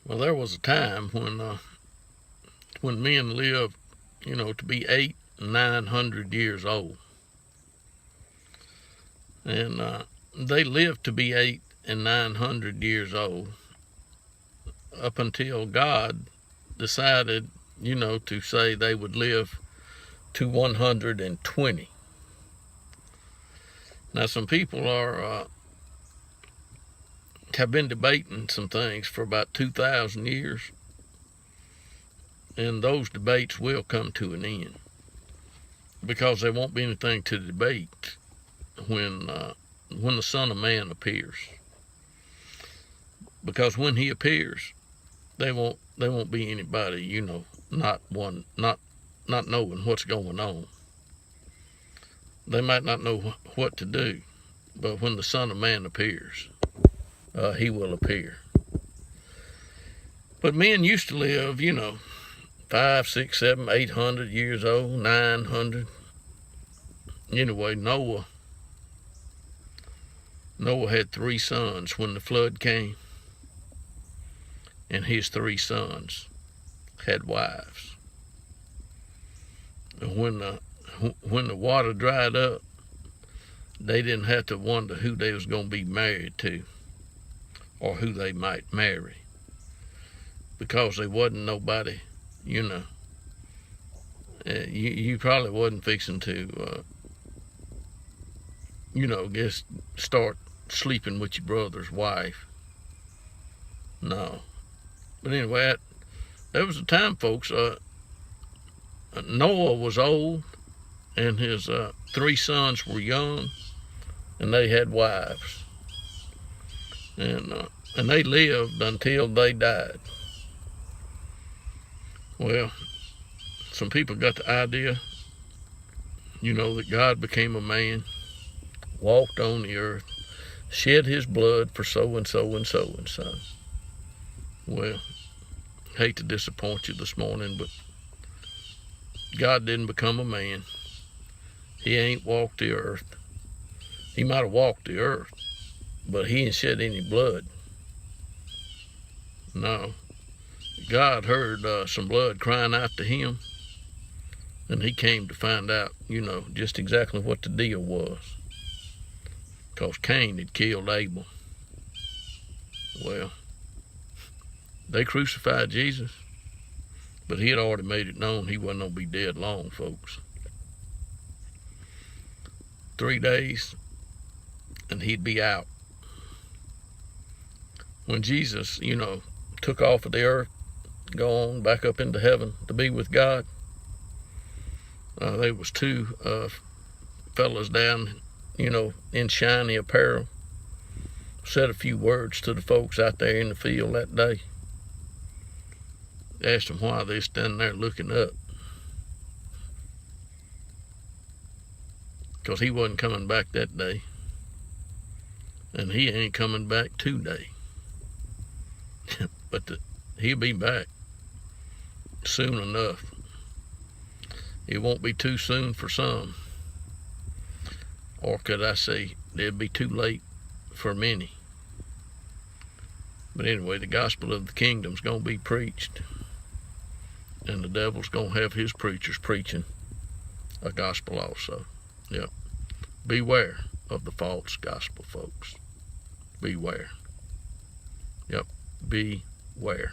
Well, there was a time when men lived, to be 800 and 900 years old, and they lived to be 800 and 900 years old up until God decided, to say they would live to 120. Now, some people have been debating some things for about 2,000 years, and those debates will come to an end because there won't be anything to debate when the Son of Man appears. Because when he appears, they won't be anybody, not knowing what's going on. They might not know what to do, but when the Son of Man appears, he will appear. But men used to live, 5, 6, 7, 800 years old, 900. Anyway, Noah had 3 sons when the flood came, and his 3 sons had wives. And when the water dried up, they didn't have to wonder who they was going to be married to or who they might marry, because there wasn't nobody, you probably wasn't fixing to, just start sleeping with your brother's wife. No. But anyway, there was a time, folks, Noah was old, and his 3 sons were young, and they had wives. And they lived until they died. Well, some people got the idea, that God became a man, walked on the earth, shed his blood for so and so and so and so. Well, hate to disappoint you this morning, but God didn't become a man. He ain't walked the earth. He might have walked the earth, but he ain't shed any blood. No. God heard some blood crying out to him, and he came to find out, just exactly what the deal was. Because Cain had killed Abel. Well, they crucified Jesus, but he had already made it known he wasn't going to be dead long, folks. 3 days, and he'd be out. When Jesus, took off of the earth, go on back up into heaven to be with God, there was 2 fellas down, in shiny apparel, said a few words to the folks out there in the field that day. Asked them why they standing there looking up. Because he wasn't coming back that day, and he ain't coming back today. But he'll be back soon enough. It won't be too soon for some, or could I say it'll be too late for many. But anyway, the gospel of the kingdom's going to be preached, and the devil's going to have his preachers preaching a gospel also. Yep. Beware of the false gospel, folks. Beware. Yep. Beware.